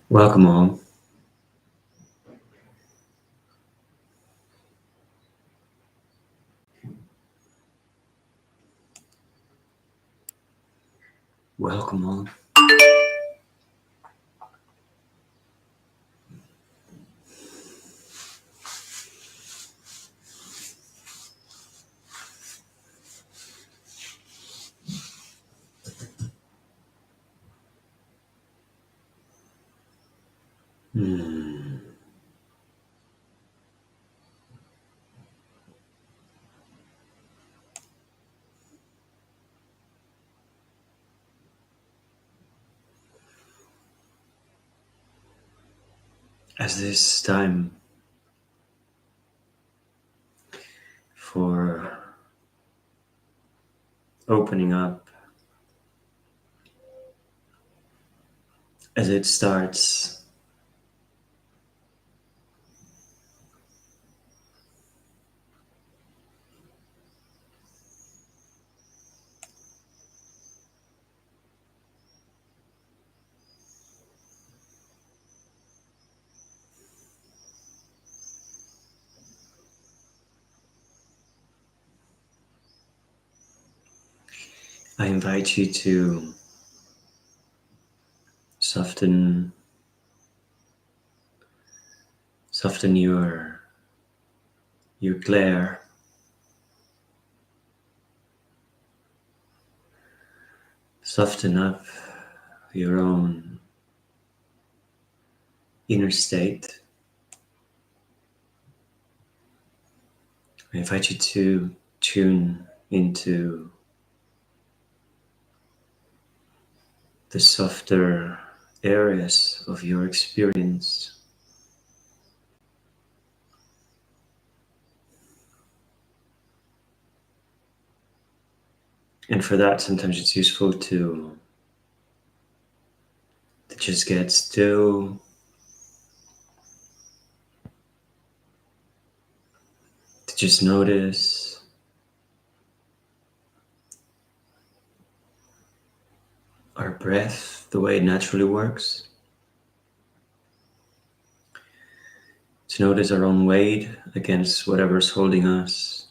Welcome all. Welcome all. As this time for opening up, as it starts, I invite you to soften your glare, soften up your own inner state. I invite you to tune into the softer areas of your experience. And for that, sometimes it's useful to just get still, to just notice our breath the way it naturally works, to notice our own weight against whatever's holding us.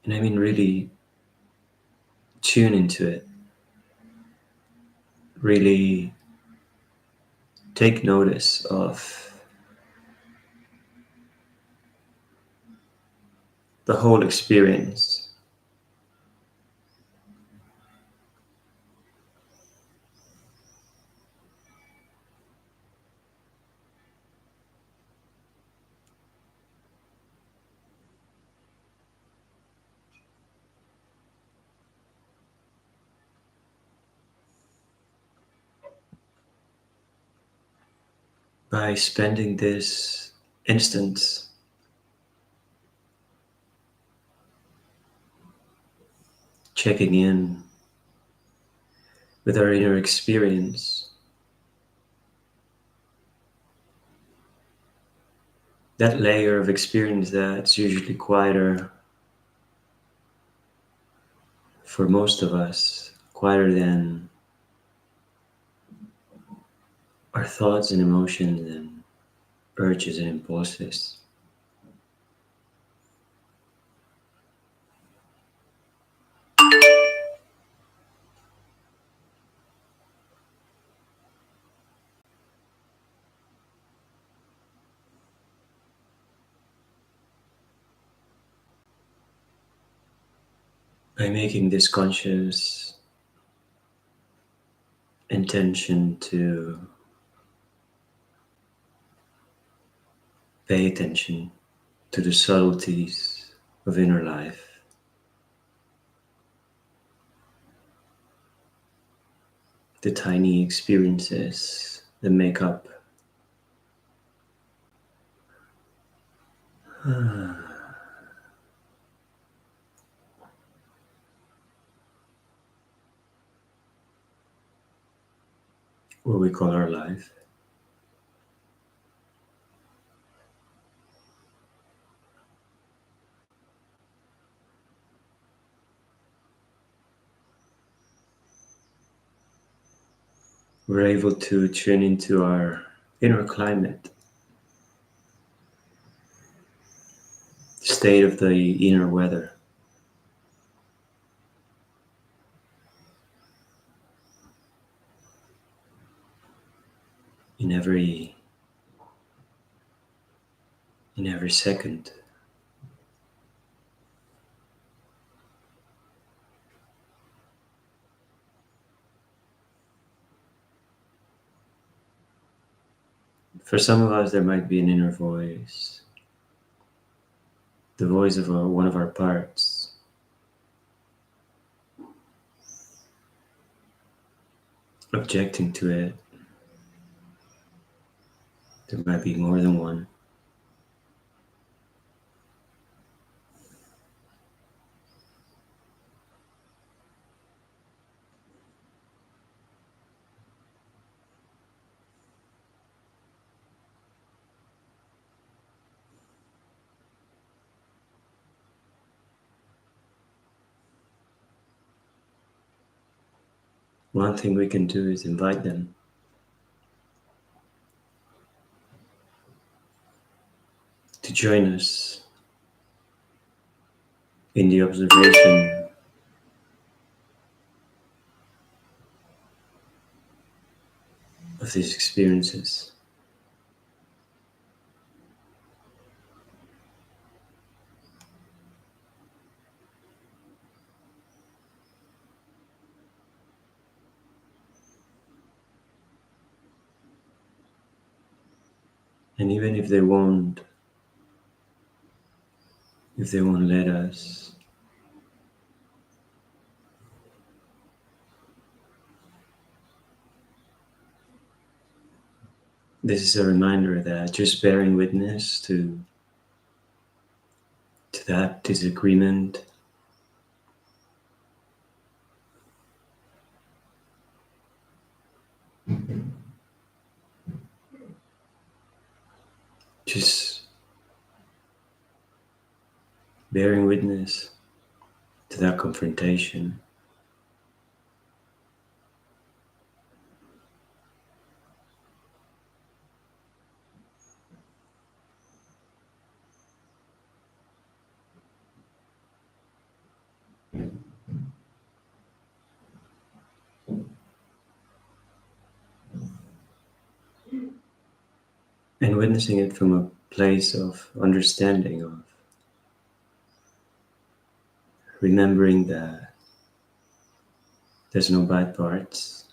And I mean, really tune into it. Really take notice of the whole experience. By spending this instant checking in with our inner experience, that layer of experience that's usually quieter for most of us, quieter than our thoughts and emotions and urges and impulses. By making this conscious intention to pay attention to the subtleties of inner life, the tiny experiences that make up what we call our life. we're able to tune into our inner climate, the state of the inner weather. In every second. For some of us, there might be an inner voice, the voice of one of our parts, objecting to it. There might be more than one. One thing we can do is invite them to join us in the observation of these experiences. And even if they won't let us, this is a reminder that just bearing witness to that disagreement just bearing witness to that confrontation and witnessing it from a place of understanding, of remembering that there's no bad parts.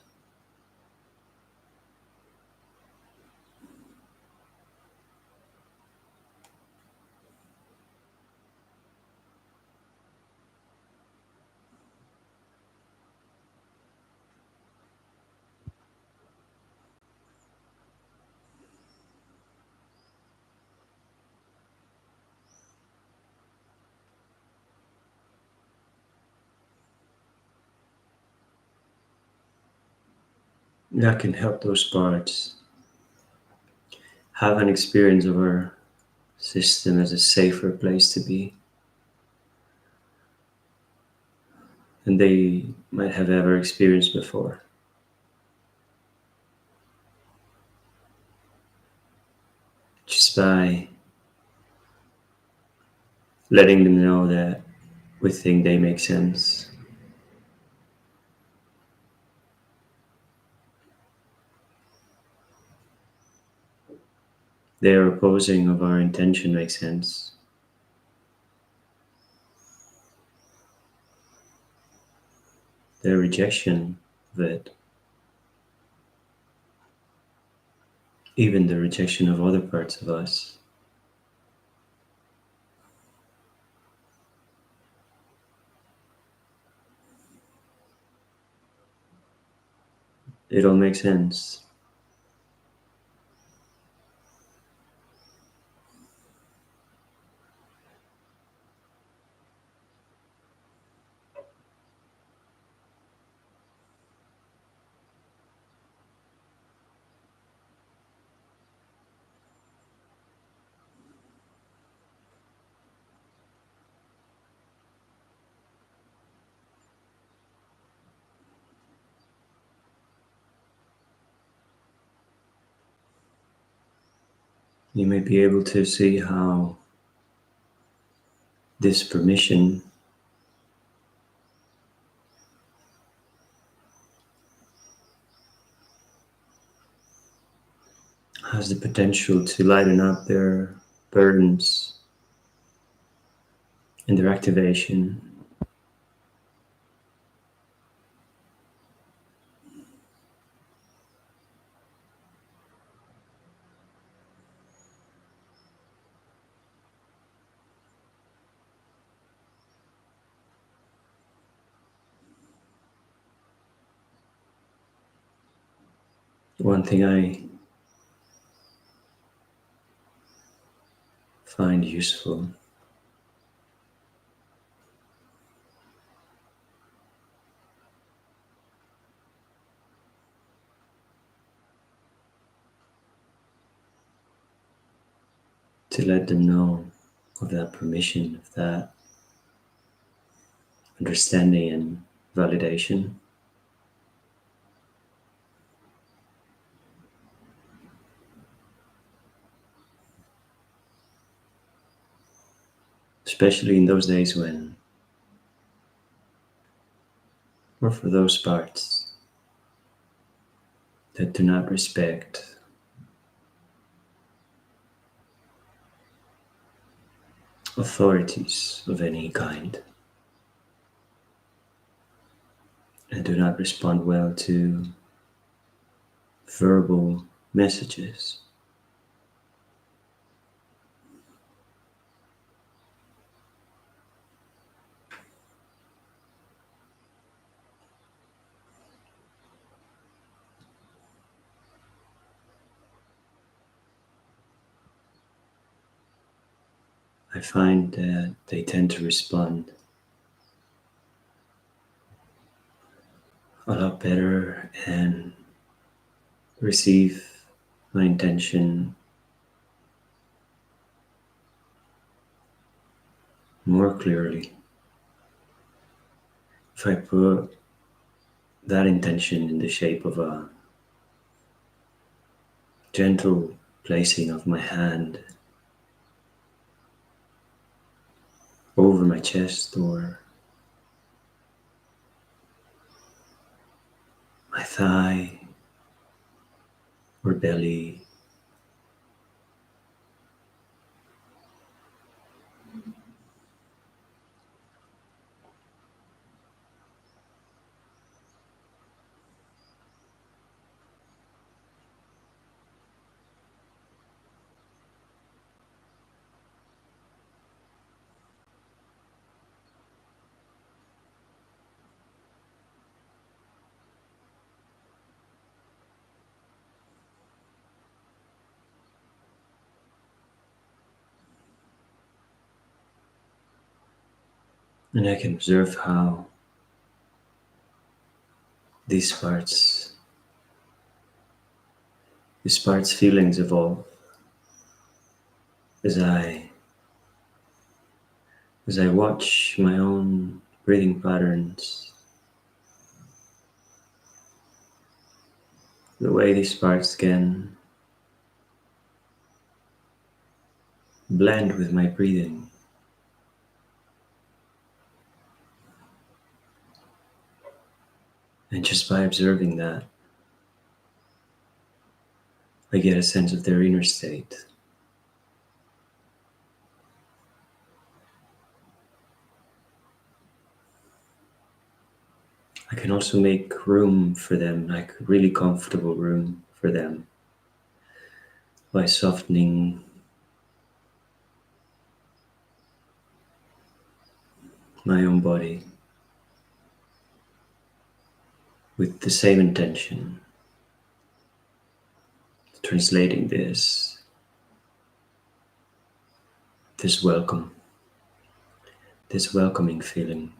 That can help those parts have an experience of our system as a safer place to be than they might have ever experienced before. Just by letting them know that we think they make sense. Their opposing of our intention makes sense. Their rejection of it, even the rejection of other parts of us, it all makes sense. you may be able to see how this permission has the potential to lighten up their burdens and their activation. One thing I find useful to let them know of that permission, of that understanding and validation. Especially in those days when, or for those parts that do not respect authorities of any kind and do not respond well to verbal messages. I find that they tend to respond a lot better and receive my intention more clearly if I put that intention in the shape of a gentle placing of my hand over my chest or my thigh or belly. And I can observe how these parts, feelings evolve as I watch my own breathing patterns, the way these parts can blend with my breathing. And just by observing that, I get a sense of their inner state. I can also make room for them, like really comfortable room for them, by softening my own body with the same intention, translating this welcome, this welcoming feeling.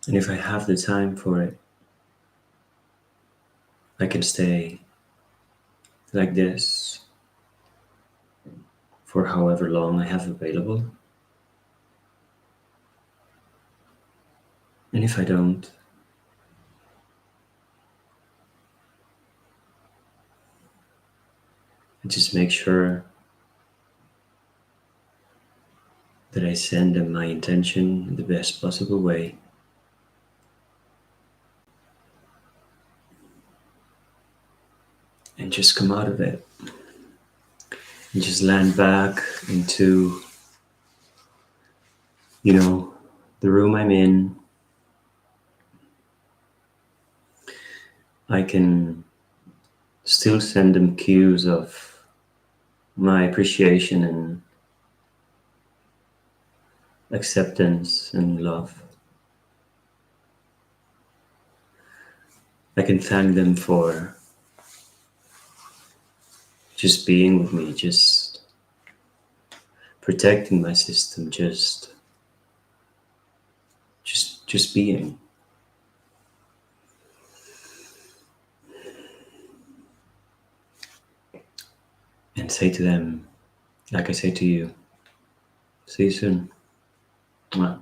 And if I have the time for it, I can stay like this for however long I have available. And if I don't, I just make sure that I send them my intention in the best possible way. And just come out of it. And just land back into, the room I'm in. I can still send them cues of my appreciation and acceptance and love. I can thank them for just being with me, just protecting my system, just being. And say to them, like I say to you, see you soon. Mwah.